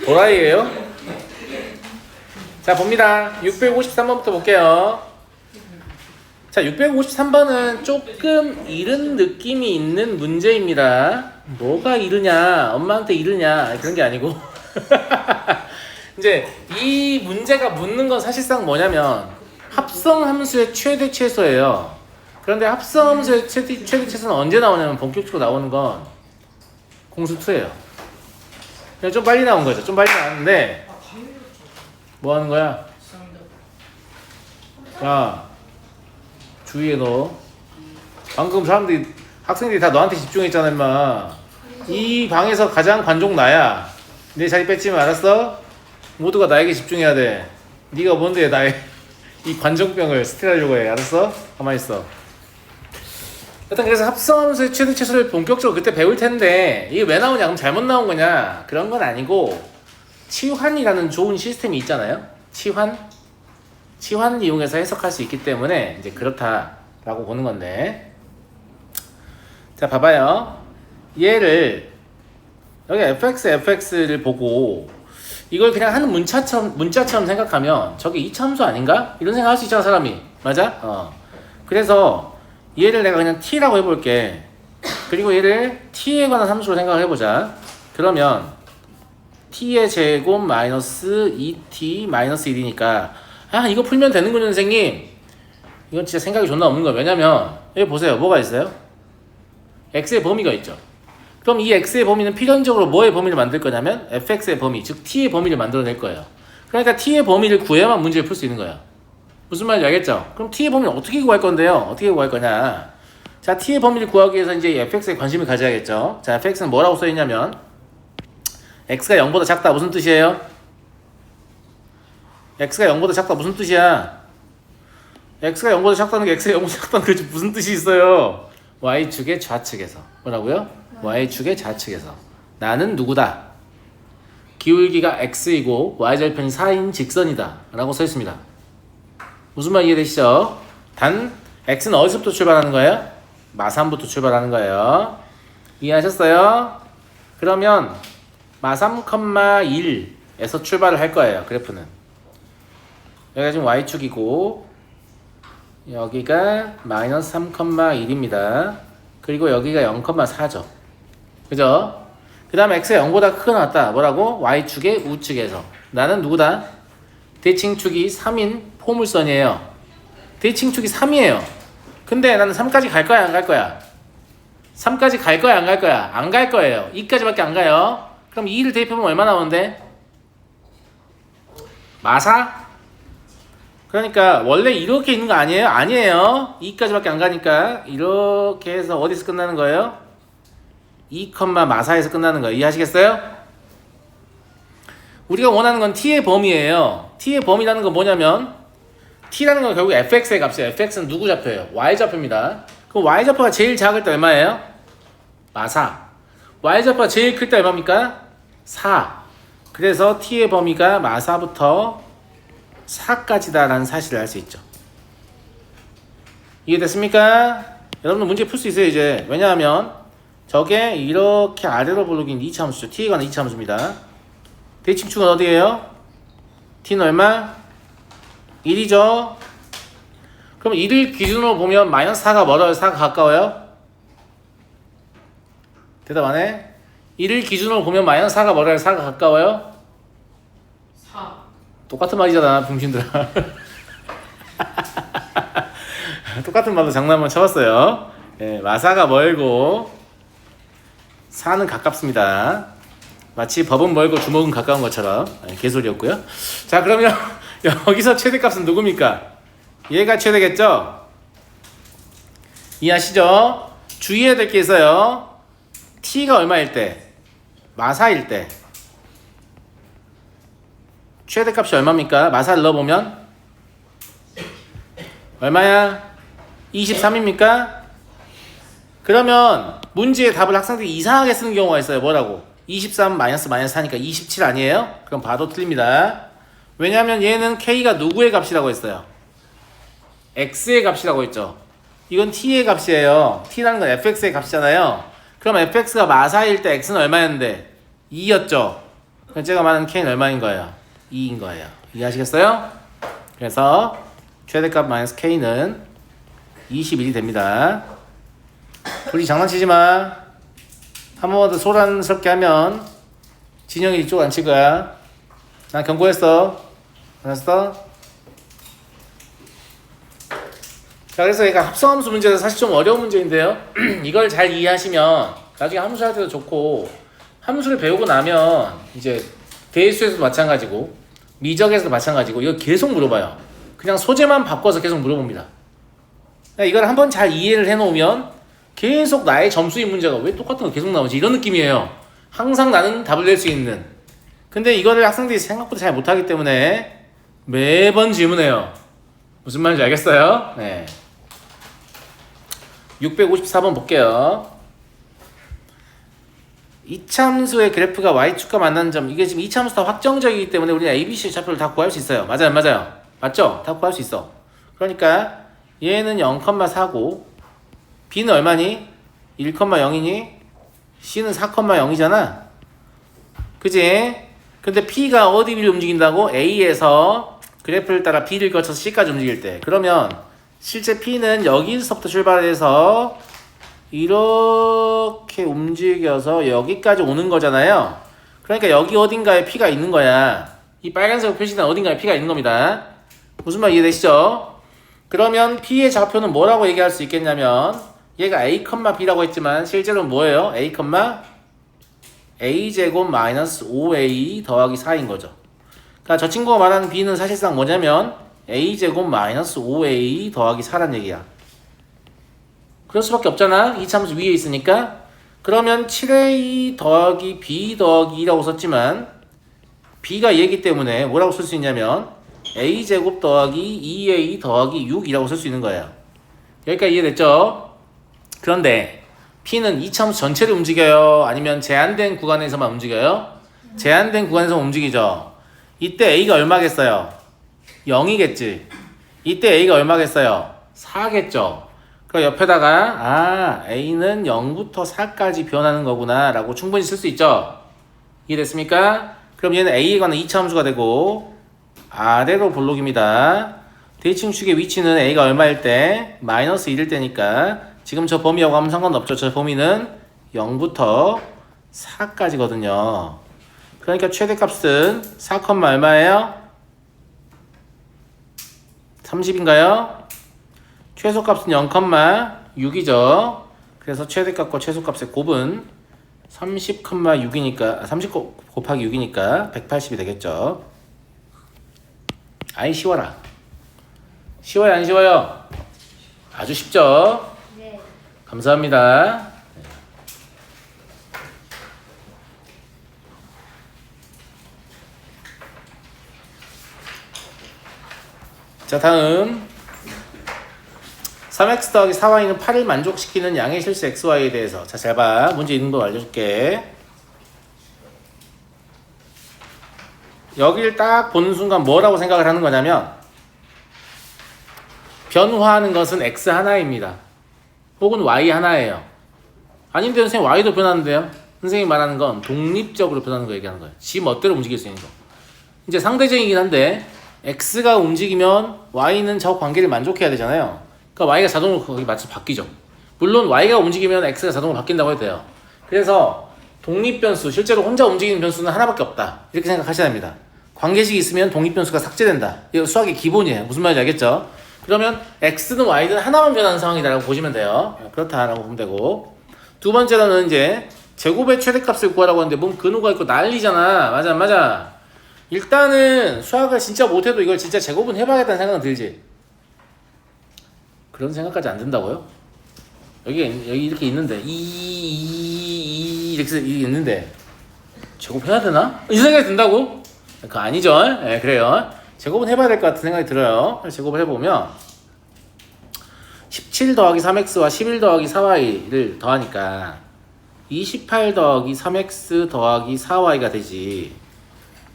도라이예요? 자, 봅니다. 653번부터 볼게요. 자, 653번은 조금 이른 느낌이 있는 문제입니다. 뭐가 이르냐, 엄마한테 이르냐, 그런 게 아니고. 이제 이 문제가 묻는 건 사실상 뭐냐면 합성함수의 최대 최소예요. 그런데 합성함수의 최대 최소는 언제 나오냐면 본격적으로 나오는 건 공수 2예요. 그냥 좀 빨리 나온 거죠. 좀 빨리 나왔는데 뭐 하는 거야? 야, 주위에 너 방금 학생들이 다 너한테 집중했잖아 임마. 이 방에서 가장 관종 나야. 내 자리 뺏지면 알았어? 모두가 나에게 집중해야 돼. 네가 뭔데 나의 이 관종병을 스틸하려고 해. 알았어? 가만히 있어. 일단 그래서 합성함수의 최대 최소를 본격적으로 그때 배울 텐데 이게 왜 나오냐? 그럼 잘못 나온 거냐? 그런 건 아니고 치환이라는 좋은 시스템이 있잖아요. 치환 이용해서 해석할 수 있기 때문에 이제 그렇다라고 보는 건데, 자 봐봐요. 얘를 여기 fx를 보고 이걸 그냥 하는 문자처럼 생각하면 저게 이차함수 아닌가? 이런 생각할 수 있잖아 사람이. 맞아? 그래서 얘를 내가 그냥 t라고 해볼게. 그리고 얘를 t에 관한 함수로 생각을 해보자. 그러면 t의 제곱 마이너스 2t 마이너스 1이니까 아 이거 풀면 되는군요 선생님. 이건 진짜 생각이 존나 없는 거야. 왜냐면 여기 보세요. 뭐가 있어요? x의 범위가 있죠. 그럼 이 x의 범위는 필연적으로 뭐의 범위를 만들 거냐면 fx의 범위, 즉 t의 범위를 만들어낼 거예요. 그러니까 t의 범위를 구해야만 문제를 풀 수 있는 거예요. 무슨 말인지 알겠죠? 그럼 t의 범위를 어떻게 구할 건데요? 어떻게 구할 거냐? 자, t의 범위를 구하기 위해서 이제 fx에 관심을 가져야겠죠. 자, fx는 뭐라고 써있냐면 x가 0보다 작다 무슨 뜻이에요? x가 0보다 작다 무슨 뜻이야? x가 0보다 작다는 게 x가 0보다 작다는 게 무슨 뜻이 있어요? y축의 좌측에서. 뭐라고요? y축의 좌측에서. 나는 누구다? 기울기가 x이고 y절편이 4인 직선이다 라고 써있습니다. 무슨 말 이해되시죠? 단 x는 어디서부터 출발하는 거예요? 마삼부터 출발하는 거예요. 이해하셨어요? 그러면 마3, 1에서 출발을 할 거예요. 그래프는 여기가 지금 y축이고 여기가 마이너스 3, 1입니다. 그리고 여기가 0,4죠. 그죠? 그 다음에 x가 0보다 크게 나왔다. 뭐라고? y축의 우측에서. 나는 누구다? 대칭축이 3인 포물선이에요. 대칭축이 3이에요. 근데 나는 3까지 갈 거야, 안 갈 거야? 3까지 갈 거야, 안 갈 거야? 안 갈 거예요. 2까지밖에 안 가요. 그럼 2를 대입해보면 얼마 나오는데? 마4? 그러니까 원래 이렇게 있는 거 아니에요? 아니에요. 2까지밖에 안 가니까 이렇게 해서 어디서 끝나는 거예요? 2, 마4에서 끝나는 거예요. 이해하시겠어요? 우리가 원하는 건 t의 범위예요. t의 범위라는 건 뭐냐면 t라는 건 결국 fx의 값이에요. fx는 누구 좌표예요? y좌표입니다. 그럼 y좌표가 제일 작을 때 얼마예요? 마4. y좌표가 제일 클 때 얼마입니까? 4. 그래서 t의 범위가 마4부터 4까지다 라는 사실을 알 수 있죠. 이해됐습니까? 여러분들 문제 풀 수 있어요 이제. 왜냐하면 저게 이렇게 아래로 볼록인 2차 함수죠. t에 관한 2차 함수입니다. 대칭축은 어디예요? t는 얼마? 1이죠. 그럼 1을 기준으로 보면 마이너스 4가 멀어요? 4가 가까워요? 대답 안 해? 1을 기준으로 보면 마이너스 4가 멀어요? 4가 가까워요? 4. 똑같은 말이잖아 병신들아. 똑같은 말로 장난 한번 쳐봤어요. 네, 마사가 멀고 4는 가깝습니다. 마치 법은 멀고 주먹은 가까운 것처럼. 개소리였고요. 자 그러면 여기서 최대값은 누굽니까? 얘가 최대겠죠? 이해하시죠? 주의해야 될 게 있어요. t가 얼마일 때? 마4일 때 최대값이 얼마입니까? 마4를 넣어보면 얼마야? 23입니까? 그러면 문제의 답을 학생들이 이상하게 쓰는 경우가 있어요. 뭐라고? 23 마이너스 4니까 27 아니에요? 그럼 봐도 틀립니다. 왜냐하면 얘는 k가 누구의 값이라고 했어요? x의 값이라고 했죠. 이건 t의 값이에요. t라는 건 fx의 값이잖아요. 그럼 fx가 마4일 때 x는 얼마였는데? 2였죠. 쟤가 말하는 k는 얼마인 거예요? 2인 거예요. 이해하시겠어요? 그래서 최대값 마이너스 k는 21이 됩니다. 우리 장난치지 마. 한 번만 더 소란스럽게 하면 진영이 이쪽 안 칠 거야. 난 경고했어. 알았어? 자, 그래서 얘가 합성함수 문제는 사실 좀 어려운 문제인데요. 이걸 잘 이해하시면 나중에 함수 할 때도 좋고, 함수를 배우고 나면 이제 대수에서도 마찬가지고 미적에서도 마찬가지고 이거 계속 물어봐요. 그냥 소재만 바꿔서 계속 물어봅니다. 이걸 한번 잘 이해를 해놓으면 계속 나의 점수인 문제가 왜 똑같은 거 계속 나오지? 이런 느낌이에요. 항상 나는 답을 낼 수 있는. 근데 이거를 학생들이 생각보다 잘 못하기 때문에 매번 질문해요. 무슨 말인지 알겠어요? 네. 654번 볼게요. 이차함수의 그래프가 y축과 만나는 점, 이게 지금 이차함수 다 확정적이기 때문에 우리는 ABC 좌표를 다 구할 수 있어요. 맞아요, 맞아요. 맞죠? 다 구할 수 있어. 그러니까 얘는 0,4고 B는 얼마니? 1,0이니? C는 4,0이잖아. 그지? 근데 P가 어디 B를 움직인다고? A에서 그래프를 따라 B를 거쳐서 C까지 움직일 때. 그러면 실제 P는 여기서부터 출발해서 이렇게 움직여서 여기까지 오는 거잖아요. 그러니까 여기 어딘가에 P가 있는 거야. 이 빨간색으로 표시된 어딘가에 P가 있는 겁니다. 무슨 말 이해되시죠? 그러면 P의 좌표는 뭐라고 얘기할 수 있겠냐면 얘가 A, B라고 했지만 실제로는 뭐예요? A제곱 마이너스 5A 더하기 4인 거죠. 그러니까 저 친구가 말하는 B는 사실상 뭐냐면 A제곱 마이너스 5A 더하기 4란 얘기야. 그럴 수밖에 없잖아. 이차함수 위에 있으니까. 그러면 7A 더하기 B 더하기 2라고 썼지만 B가 얘기 때문에 뭐라고 쓸 수 있냐면 A제곱 더하기 2A 더하기 6이라고 쓸 수 있는 거예요. 여기까지 이해됐죠? 그런데 P는 이차함수 전체를 움직여요? 아니면 제한된 구간에서만 움직여요? 제한된 구간에서 움직이죠. 이때 A가 얼마겠어요? 0이겠지. 이때 A가 얼마겠어요? 4겠죠. 그럼 옆에다가 A는 0부터 4까지 변하는 거구나 라고 충분히 쓸 수 있죠. 이해됐습니까? 그럼 얘는 A에 관한 이차함수가 되고 아래로 볼록입니다. 대칭축의 위치는 A가 얼마일 때? 마이너스 1일 때니까 지금 저 범위하고 하면 상관없죠. 저 범위는 0부터 4까지거든요. 그러니까 최대값은 4, 얼마예요? 30인가요? 최소값은 0,6이죠. 그래서 최대값과 최소값의 곱은 30,6이니까 30 곱하기 6이니까 180이 되겠죠. 아이 쉬워라. 쉬워요 안 쉬워요? 아주 쉽죠? 네. 감사합니다. 자, 다음 3x 더하기 4y는 8을 만족시키는 양의 실수 xy에 대해서. 자, 잘 봐. 문제 있는 거 알려줄게. 여기를 딱 보는 순간 뭐라고 생각을 하는 거냐면 변화하는 것은 x 하나입니다. 혹은 y 하나예요. 아닌데 선생님 y도 변하는데요? 선생님이 말하는 건 독립적으로 변하는 거 얘기하는 거예요. 지 멋대로 움직일 수 있는 거. 이제 상대적이긴 한데 x가 움직이면 y는 저 관계를 만족해야 되잖아요. 그러니까 y가 자동으로 거기 맞춰 바뀌죠. 물론 y가 움직이면 x가 자동으로 바뀐다고 해도 돼요. 그래서 독립변수, 실제로 혼자 움직이는 변수는 하나밖에 없다. 이렇게 생각하셔야 합니다. 관계식이 있으면 독립변수가 삭제된다. 이거 수학의 기본이에요. 무슨 말인지 알겠죠? 그러면 x든 y든 하나만 변하는 상황이다라고 보시면 돼요. 그렇다라고 보면 되고, 두 번째로는 이제 제곱의 최대값을 구하라고 하는데 뭔 근호가 있고 난리잖아. 맞아 안 맞아? 일단은 수학을 진짜 못해도 이걸 진짜 제곱은 해봐야겠다는 생각은 들지. 그런 생각까지 안 든다고요? 여기 이렇게 있는데 이렇게 있는데 제곱해야 되나? 이 생각이 든다고? 그거 아니죠? 네, 그래요. 제곱은 해봐야 될 것 같은 생각이 들어요. 제곱을 해보면 17 더하기 3x와 11 더하기 4y를 더하니까 28 더하기 3x 더하기 4y가 되지.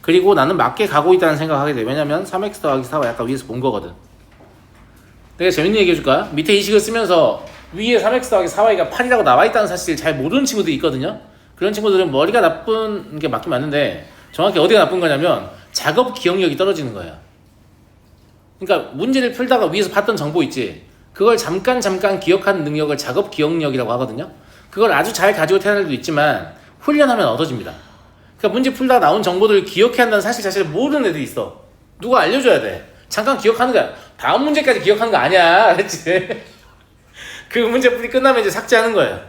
그리고 나는 맞게 가고 있다는 생각을 하게 돼. 왜냐면 3x 더하기 4y 아까 위에서 본 거거든. 내가 재밌는 얘기 해줄까? 밑에 이 식을 쓰면서 위에 3x 더하기 4y가 8이라고 나와 있다는 사실을 잘 모르는 친구들이 있거든요. 그런 친구들은 머리가 나쁜 게 맞긴 맞는데 정확히 어디가 나쁜 거냐면 작업 기억력이 떨어지는 거예요. 그러니까 문제를 풀다가 위에서 봤던 정보 있지, 그걸 잠깐 기억하는 능력을 작업 기억력이라고 하거든요. 그걸 아주 잘 가지고 태어날 수도 있지만 훈련하면 얻어집니다. 그러니까 문제 풀다가 나온 정보들을 기억해야 한다는 사실 자체를 모르는 애들이 있어. 누가 알려줘야 돼. 잠깐 기억하는 거야. 다음 문제까지 기억하는 거 아니야. 알았지? 그 문제 풀이 끝나면 이제 삭제하는 거예요.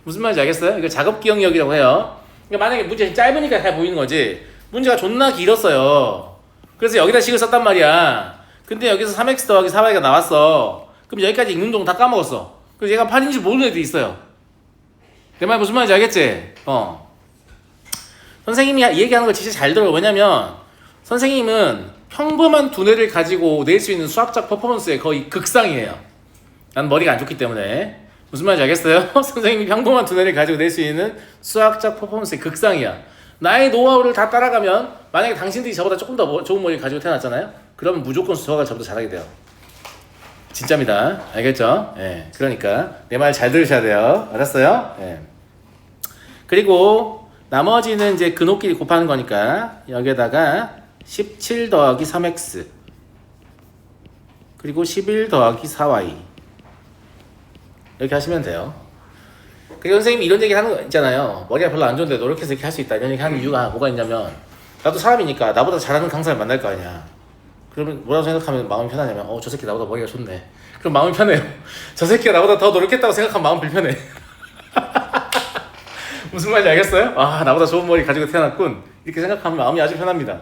무슨 말인지 알겠어요? 이거 작업 기억력이라고 해요. 그러니까 만약에 문제 짧으니까 잘 보이는 거지, 문제가 존나 길었어요. 그래서 여기다 식을 썼단 말이야. 근데 여기서 3x 더하기 4y가 나왔어. 그럼 여기까지 읽는 동안 다 까먹었어. 그래서 얘가 8인지 모르는 애들이 있어요. 내 말 무슨 말인지 알겠지? 선생님이 얘기하는 걸 진짜 잘 들어. 왜냐면 선생님은 평범한 두뇌를 가지고 낼 수 있는 수학적 퍼포먼스의 거의 극상이에요. 난 머리가 안 좋기 때문에. 무슨 말인지 알겠어요? 선생님이 평범한 두뇌를 가지고 낼 수 있는 수학적 퍼포먼스의 극상이야. 나의 노하우를 다 따라가면, 만약에 당신들이 저보다 조금 더 좋은 머리를 가지고 태어났잖아요? 그러면 무조건 수학을 저보다 잘하게 돼요. 진짜입니다. 알겠죠? 예. 그러니까 내 말 잘 들으셔야 돼요. 알았어요? 예. 그리고 나머지는 이제 근호끼리 곱하는 거니까 여기에다가 17 더하기 3x 그리고 11 더하기 4y 이렇게 하시면 돼요. 그리고 선생님이 이런 얘기 하는 거 있잖아요. 머리가 별로 안 좋은데 노력해서 이렇게 할 수 있다, 이런 얘기 하는 이유가 뭐가 있냐면, 나도 사람이니까 나보다 잘하는 강사를 만날 거 아니야. 그러면 뭐라고 생각하면 마음이 편하냐면, 저 새끼 나보다 머리가 좋네. 그럼 마음이 편해요. 저 새끼가 나보다 더 노력했다고 생각하면 마음 불편해. 무슨 말인지 알겠어요? 나보다 좋은 머리 가지고 태어났군, 이렇게 생각하면 마음이 아주 편합니다.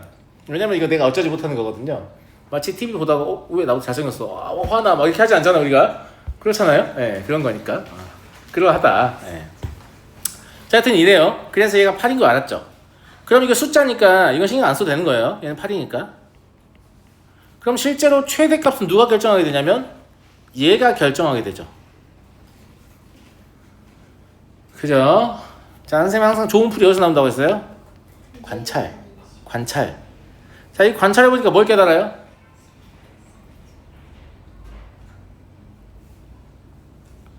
왜냐면 이거 내가 어쩌지 못하는 거거든요. 마치 TV 보다가 왜 나보다 잘생겼어, 화나, 막 이렇게 하지 않잖아 우리가. 그렇잖아요. 예, 그런 거니까. 그러하다. 예. 자, 하여튼 이래요. 그래서 얘가 8인 거 알았죠? 그럼 이거 숫자니까 이건 신경 안 써도 되는 거예요. 얘는 8이니까. 그럼 실제로 최대값은 누가 결정하게 되냐면 얘가 결정하게 되죠. 그죠? 자, 선생님 항상 좋은 풀이 어디서 나온다고 했어요? 관찰. 자, 이 관찰해보니까 뭘 깨달아요?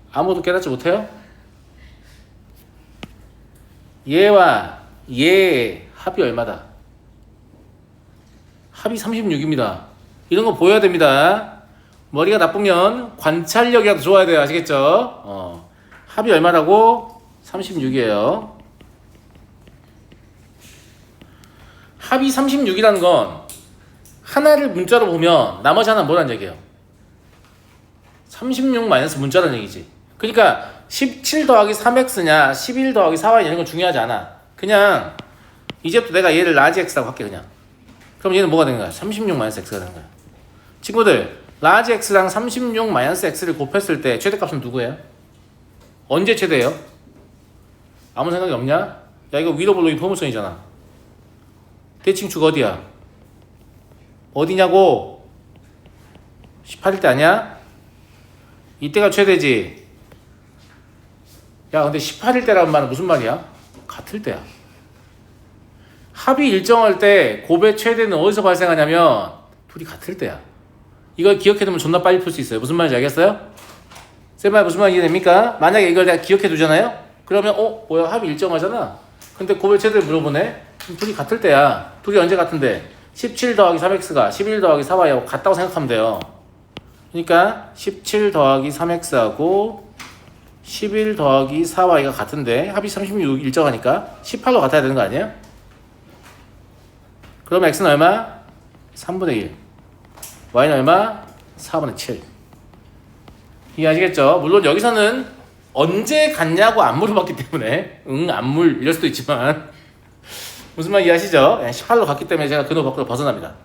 아무도 깨닫지 못해요? 얘와 얘의 합이 얼마다? 합이 36입니다. 이런 거 보여야 됩니다. 머리가 나쁘면 관찰력이라도 좋아야 돼요. 아시겠죠? 합이 얼마라고? 36이에요. 합이 36이라는 건 하나를 문자로 보면 나머지 하나는 뭐라는 얘기예요? 36 마이너스 문자라는 얘기지. 그러니까 17 더하기 3x냐 11 더하기 4y 이런 건 중요하지 않아. 그냥 이제부터 내가 얘를 라지 x라고 할게. 그냥. 그럼 얘는 뭐가 되는 거야? 36 마이너스 x가 되는 거야. 친구들, 라지 x랑 36 마이너스 x를 곱했을 때 최대값은 누구예요? 언제 최대예요? 아무 생각이 없냐? 야, 이거 위로 볼록이 포물선이잖아. 대칭축 어디야? 어디냐고? 18일 때 아니야? 이때가 최대지. 야, 근데 18일 때라는 말은 무슨 말이야? 같을 때야. 합이 일정할 때 곱의 최대는 어디서 발생하냐면 둘이 같을 때야. 이걸 기억해두면 존나 빨리 풀 수 있어요. 무슨 말인지 알겠어요? 쌤 말 무슨 말인지 이해됩니까? 만약에 이걸 내가 기억해두잖아요? 그러면 뭐야, 합이 일정하잖아. 근데 곱의 최대를 물어보네? 그럼 둘이 같을 때야. 둘이 언제 같은데? 17 더하기 3x가 11 더하기 4y하고 같다고 생각하면 돼요. 그러니까 17 더하기 3x하고 11 더하기 4y가 같은데 합이 36 일정하니까 18로 같아야 되는 거 아니에요? 그럼 x는 얼마? 3분의 1. y는 얼마? 4분의 7. 이해하시겠죠? 물론 여기서는 언제 같냐고 안 물어봤기 때문에 안 물 이럴 수도 있지만 무슨 말 이해하시죠? 18로 갔기 때문에 제가 근호 밖으로 벗어납니다.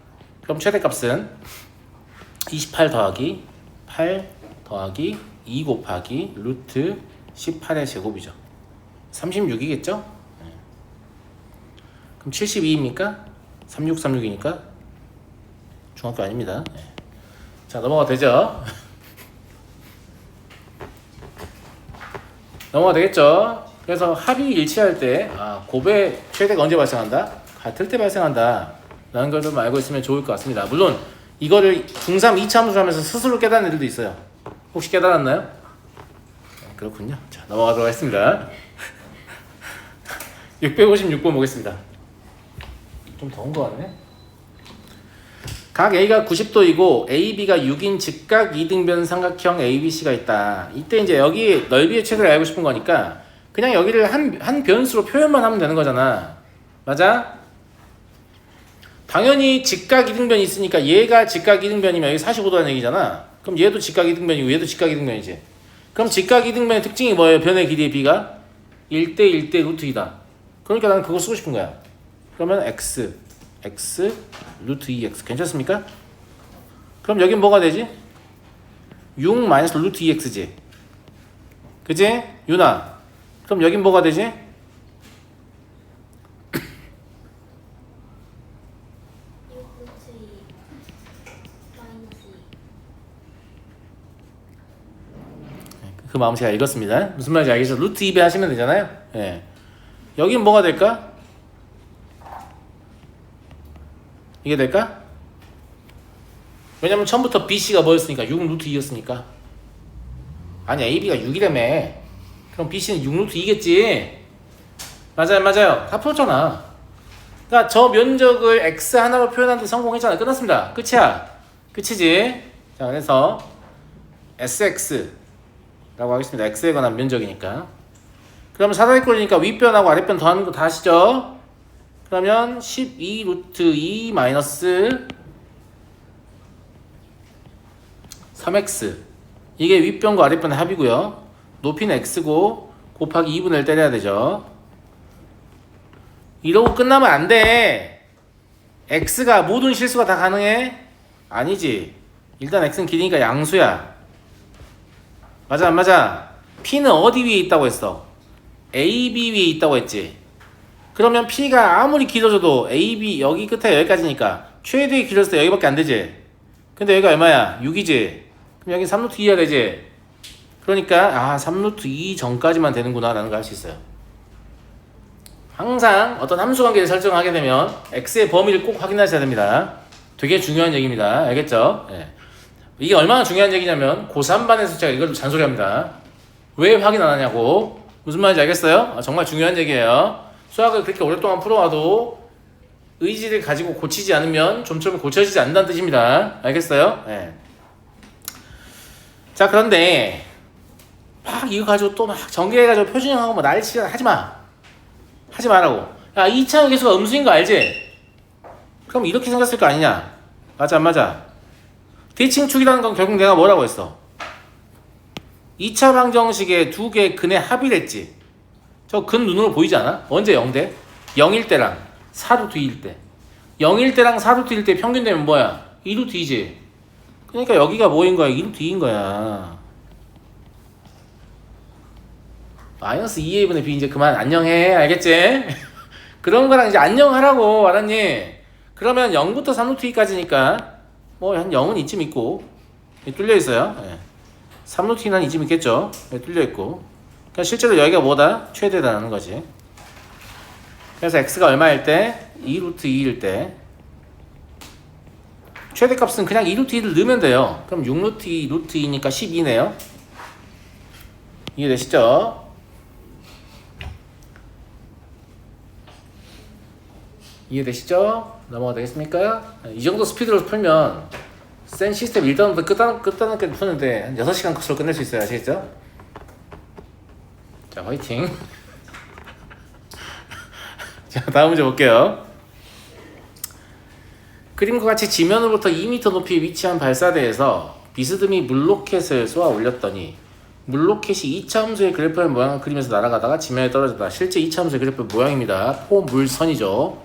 그럼 최대값은 28 더하기 8 더하기 2 곱하기 루트 18의 제곱이죠. 36이겠죠? 그럼 72입니까? 36이니까 중학교 아닙니다. 자, 넘어가 되죠? 넘어가 되겠죠? 그래서 합이 일치할 때 곱의 최대가 언제 발생한다? 같을 때 발생한다 라는 걸 좀 알고 있으면 좋을 것 같습니다. 물론 이거를 중3 2차 함수 하면서 스스로 깨닫는 애들도 있어요. 혹시 깨달았나요? 그렇군요. 자, 넘어가도록 하겠습니다. 656번 보겠습니다. 좀 더운 거 같네. 각 A가 90도이고 AB가 6인 직각 이등변 삼각형 ABC가 있다. 이때 이제 여기 넓이의 최대를 알고 싶은 거니까 그냥 여기를 한 변수로 표현만 하면 되는 거잖아. 맞아? 당연히 직각 이등변이 있으니까 얘가 직각 이등변이면 여기 45도라는 얘기잖아. 그럼 얘도 직각 이등변이고 얘도 직각 이등변이지. 그럼 직각 이등변의 특징이 뭐예요? 변의 길이의 B가 1대 1대 루트 2다. 그러니까 나는 그거 쓰고 싶은 거야. 그러면 x 루트 2x 괜찮습니까? 그럼 여긴 뭐가 되지? 6 마이너스 루트 2x지. 그지? 유나. 그럼 여긴 뭐가 되지? 6 루트 2 마이너스 2. 그 마음 제가 읽었습니다. 무슨 말인지 알겠죠? 루트 2배 하시면 되잖아요. 예. 여긴 뭐가 될까? 이게 될까? 왜냐면 처음부터 BC가 뭐였으니까 6 루트 2였으니까. 아니 AB가 6이라며. 그럼 BC는 6 루트 2겠지. 맞아요. 다 풀었잖아. 그러니까 저 면적을 x 하나로 표현하는데 성공했잖아. 끝났습니다. 끝이야. 끝이지. 자, 그래서 SX 라고 하겠습니다. x에 관한 면적이니까. 그러면 사다리꼴이니까 윗변하고 아랫변 더하는 거 다 아시죠? 그러면 12 루트 2 마이너스 3x 이게 윗변과 아랫변의 합이고요. 높이는 x고 곱하기 2분의 1 때려야 되죠. 이러고 끝나면 안 돼. x가 모든 실수가 다 가능해? 아니지. 일단 x는 길이니까 양수야. 맞아 안 맞아? p는 어디 위에 있다고 했어? AB 위에 있다고 했지. 그러면 P가 아무리 길어져도 AB 여기 끝에 여기까지니까 최대의 길었을 때 여기밖에 안 되지. 근데 여기가 얼마야? 6이지. 그럼 여기 3루트 2해야 되지. 그러니까 3루트 2 전까지만 되는구나 라는 걸 알 수 있어요. 항상 어떤 함수 관계를 설정하게 되면 x의 범위를 꼭 확인하셔야 됩니다. 되게 중요한 얘기입니다. 알겠죠? 네. 이게 얼마나 중요한 얘기냐면 고3반에서 제가 이걸 잔소리합니다. 왜 확인 안 하냐고. 무슨 말인지 알겠어요? 정말 중요한 얘기예요. 수학을 그렇게 오랫동안 풀어와도 의지를 가지고 고치지 않으면 좀처럼 고쳐지지 않는다는 뜻입니다. 알겠어요? 네. 자, 그런데 막 이거 가지고 또 막 전개해가지고 표준형하고 뭐 난리 치자 하지 마. 하지 말라고. 야, 2차원 계수가 음수인 거 알지? 그럼 이렇게 생겼을 거 아니냐? 맞아 안 맞아? 대칭축이라는 건 결국 내가 뭐라고 했어? 2차 방정식의 두 개의 근의 합이랬지. 저 근 눈으로 보이지 않아? 언제 0대? 0일 때랑 4루트 2일 때. 0일 때랑 4루트 2일 때 평균 되면 뭐야? 2루트 2지. 그러니까 여기가 뭐인 거야? 2루트 2인 거야. 마이너스 2a분의 b 이제 그만 안녕해. 알겠지? 그런 거랑 이제 안녕하라고. 알았니? 그러면 0부터 3루트 2까지니까 뭐 한 0은 이쯤 있고 뚫려 있어요. 네. 3루트 2는 이쯤 있겠죠. 네, 뚫려 있고. 그러니까 실제로 여기가 뭐다? 최대다라는 거지. 그래서 x가 얼마일 때? 2루트 2일 때 최대값은 그냥 2루트 2를 넣으면 돼요. 그럼 6루트 2 루트 2니까 12네요. 이해되시죠? 이해되시죠? 넘어가 되겠습니까? 이 정도 스피드로 풀면 센 시스템 1단부터 끝단까지 푸는데 한 6시간 컷으로 끝낼 수 있어요. 아시겠죠? 자, 화이팅. 자, 다음 문제 볼게요. 그림과 같이 지면으로부터 2m 높이에 위치한 발사대에서 비스듬히 물로켓을 쏘아 올렸더니 물로켓이 2차 함수의 그래프의 모양을 그리면서 날아가다가 지면에 떨어졌다. 실제 2차 함수의 그래프의 모양입니다. 포물선이죠.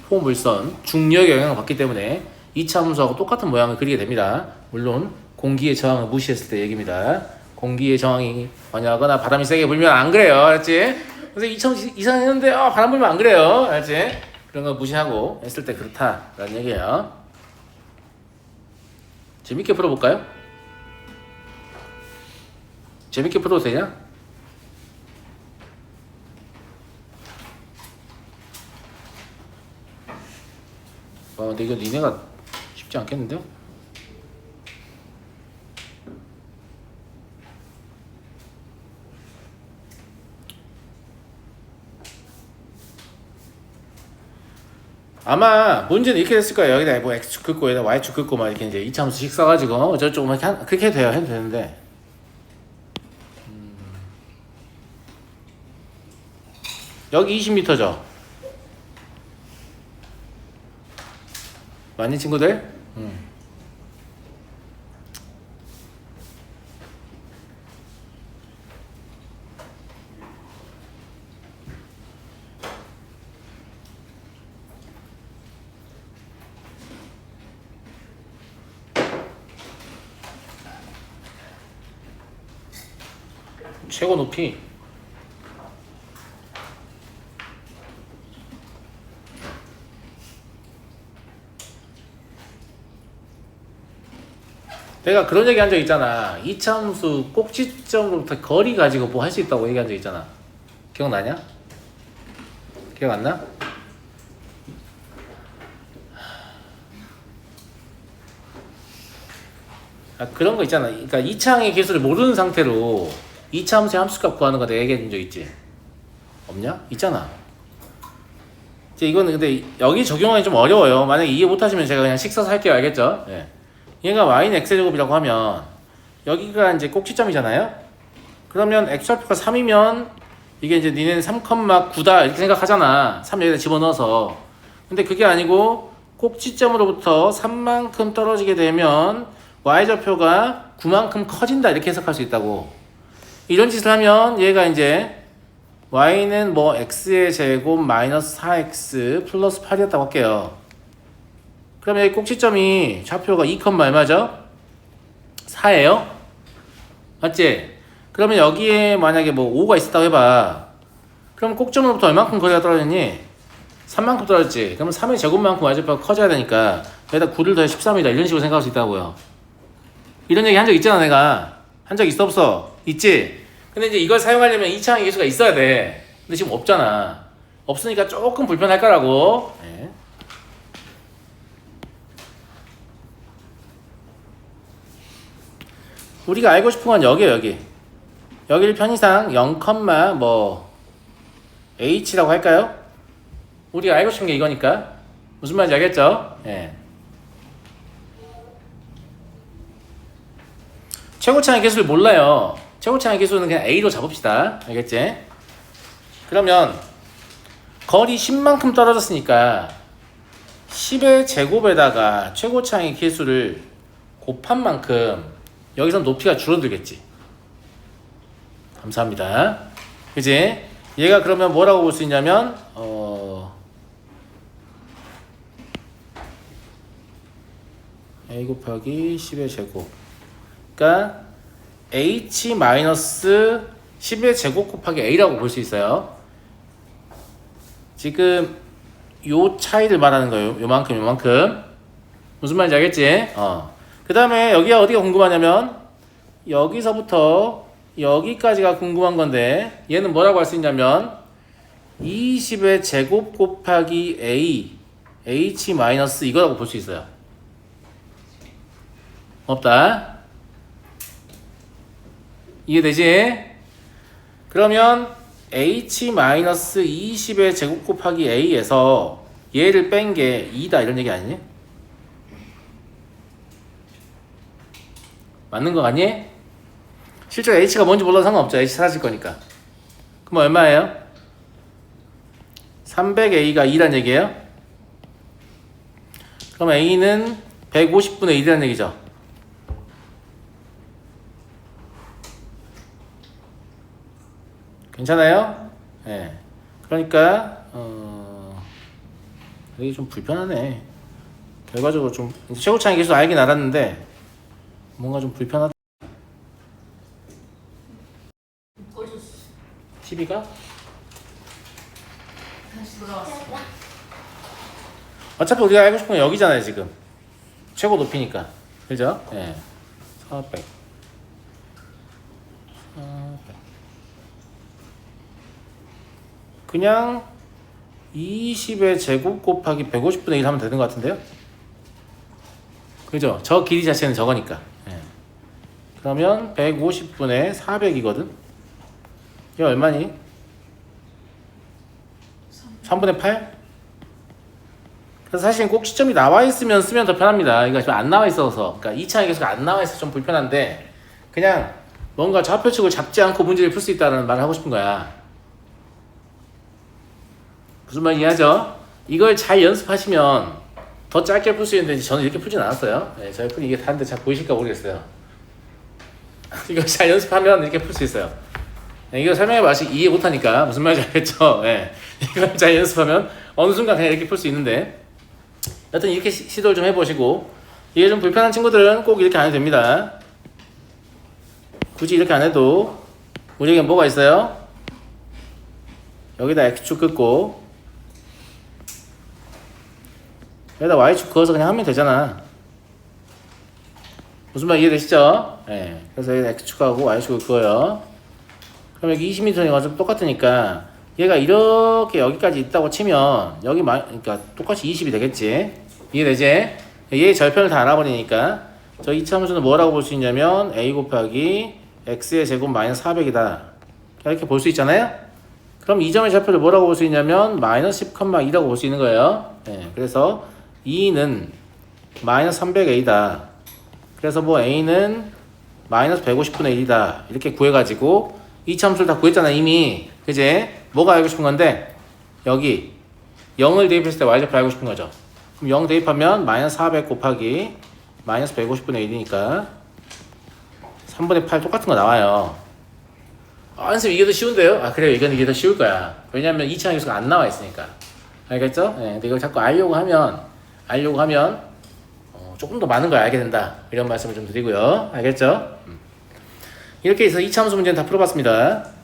포물선. 중력의 영향을 받기 때문에 2차 함수하고 똑같은 모양을 그리게 됩니다. 물론 공기의 저항을 무시했을 때 얘기입니다. 공기의 저항이 관여하거나 바람이 세게 불면 안 그래요. 알았지? 그래서 2차 이상했는데 바람 불면 안 그래요. 알았지? 그런 거 무시하고 했을 때 그렇다라는 얘기예요. 재밌게 풀어볼까요? 재밌게 풀어도 되냐? 근데 이거 니네가 쉽지 않겠는데? 아마 문제는 이렇게 됐을 거예요. 여기다 뭐 x축 긋고 여기다 y축 긋고 막 이렇게 이제 이차함수식 써가지고 어쩌고저쩌고 막 이렇게 그렇게 해도 돼요. 해도 되는데 여기 20m죠. 맞니 친구들? 최고 높이 내가 그런 얘기 한 적 있잖아. 이차함수 꼭지점으로부터 거리 가지고 뭐 할 수 있다고 얘기한 적 있잖아. 기억나냐? 기억 안 나? 아, 그런 거 있잖아. 그러니까 2차항의 개수를 모르는 상태로 2차 함수의 함수값 구하는 거 내가 얘기해 준 적 있지? 없냐? 있잖아. 이제 이거는 근데 여기 적용하기 좀 어려워요. 만약에 이해 못하시면 제가 그냥 식사서 할게요. 알겠죠? 예. 얘가 y는 x제곱이라고 하면 여기가 이제 꼭지점이잖아요? 그러면 x좌표가 3이면 이게 이제 니네는 3,9다 이렇게 생각하잖아. 3 여기다 집어넣어서. 근데 그게 아니고 꼭지점으로부터 3만큼 떨어지게 되면 y좌표가 9만큼 커진다 이렇게 해석할 수 있다고. 이런 짓을 하면 얘가 이제 y는 뭐 x의 제곱 마이너스 4x 플러스 8이었다고 할게요. 그럼 여기 꼭지점이 좌표가 2, 얼마죠? 4예요? 맞지? 그러면 여기에 만약에 뭐 5가 있었다고 해봐. 그럼 꼭점으로부터 얼만큼 거리가 떨어졌니? 3만큼 떨어졌지. 그러면 3의 제곱만큼 y좌표가 커져야 되니까 여기다 9를 더해 13이다 이런 식으로 생각할 수 있다고요. 이런 얘기 한 적 있잖아. 내가 한 적 있어 없어? 있지? 근데 이제 이걸 사용하려면 2차항의 개수가 있어야 돼. 근데 지금 없잖아. 없으니까 조금 불편할 거라고. 네. 우리가 알고 싶은 건 여기에요. 여기. 여기를 편의상 0, 뭐 h라고 할까요? 우리가 알고 싶은 게 이거니까. 무슨 말인지 알겠죠? 예. 최고차항의 개수를 몰라요. 최고차항의 개수는 그냥 a로 잡읍시다. 알겠지? 그러면 거리 10만큼 떨어졌으니까 10의 제곱에다가 최고차항의 개수를 곱한 만큼 여기선 높이가 줄어들겠지. 감사합니다. 그지? 얘가 그러면 뭐라고 볼 수 있냐면 a 곱하기 10의 제곱 그러니까 h 마이너스 10의 제곱 곱하기 a라고 볼 수 있어요. 지금 요 차이를 말하는 거예요. 요만큼 무슨 말인지 알겠지? 그 다음에 여기가 어디가 궁금하냐면 여기서부터 여기까지가 궁금한 건데 얘는 뭐라고 할 수 있냐면 20의 제곱 곱하기 a h 마이너스 이거라고 볼 수 있어요. 없다. 이해되지? 그러면 h 마이너스 20의 제곱 곱하기 a에서 얘를 뺀 게 2다 이런 얘기 아니니? 맞는 거 같니? 실제로 h가 뭔지 몰라도 상관없죠. h 사라질 거니까. 그럼 얼마예요? 300a가 2란 얘기예요? 그럼 a는 150분의 1이란 얘기죠. 괜찮아요? 예. 네. 그러니까 이게 좀 불편하네. 결과적으로 좀 최고차항의 개수 알긴 알았는데 뭔가 좀 불편하다. 꺼졌어. TV가? 다시 돌아왔어. 어차피 우리가 알고 싶은 건 여기잖아요 지금. 최고 높이니까. 그죠? 예. 네. 400. 그냥 20의 제곱 곱하기 150분의 1 하면 되는 것 같은데요? 그죠? 저 길이 자체는 저거니까. 예. 그러면 150분의 400이거든? 이게 얼마니? 3분의 8? 그래서 사실 꼭 시점이 나와 있으면 쓰면 더 편합니다. 이거 지금 안 나와 있어서, 그러니까 2차항이 계속 안 나와 있어서 좀 불편한데, 그냥 뭔가 좌표축을 잡지 않고 문제를 풀 수 있다는 말을 하고 싶은 거야. 무슨 말 이해하죠? 이걸 잘 연습하시면 더 짧게 풀 수 있는데, 저는 이렇게 풀진 않았어요. 네, 저희 풀이 이게 다른데 잘 보이실까 모르겠어요. 이걸 잘 연습하면 이렇게 풀 수 있어요. 네, 이거 설명해봐. 아직 이해 못하니까 무슨 말인지 알겠죠? 네. 이걸 잘 연습하면 어느 순간 그냥 이렇게 풀 수 있는데, 여튼 이렇게 시도를 좀 해보시고, 이게 좀 불편한 친구들은 꼭 이렇게 안 해도 됩니다. 굳이 이렇게 안 해도 우리에게 뭐가 있어요? 여기다 X축 긋고 여기다 Y축 그어서 그냥 하면 되잖아. 무슨 말 이해되시죠? 네. 그래서 여기다 X축하고 Y축을 그어요. 그럼 여기 20m가 좀 똑같으니까 얘가 이렇게 여기까지 있다고 치면 여기 그러니까 똑같이 20이 되겠지. 이해되지? 얘의 절편을 다 알아버리니까 저 이차함수는 뭐라고 볼 수 있냐면 a 곱하기 x의 제곱 마이너스 400이다. 이렇게 볼 수 있잖아요. 그럼 이 점의 좌표를 뭐라고 볼 수 있냐면 마이너스 10,2라고 볼 수 있는 거예요. 네, 그래서 2는 마이너스 300a다. 그래서 뭐 a는 마이너스 150분의 1이다. 이렇게 구해가지고 이차함수를 다 구했잖아 이미. 그제? 뭐가 알고 싶은 건데 여기 0을 대입했을 때 y좌표 알고 싶은 거죠. 그럼 0 대입하면 마이너스 400 곱하기 마이너스 150분의 1이니까 3분의 8 똑같은 거 나와요. 아, 선생님 이게 더 쉬운데요? 아, 그래요. 이게 더 쉬울 거야. 왜냐면 2차항 계수가 안 나와 있으니까. 알겠죠? 네, 근데 이걸 자꾸 알려고 하면 조금 더 많은 걸 알게 된다. 이런 말씀을 좀 드리고요. 알겠죠? 이렇게 해서 2차 함수 문제는 다 풀어봤습니다.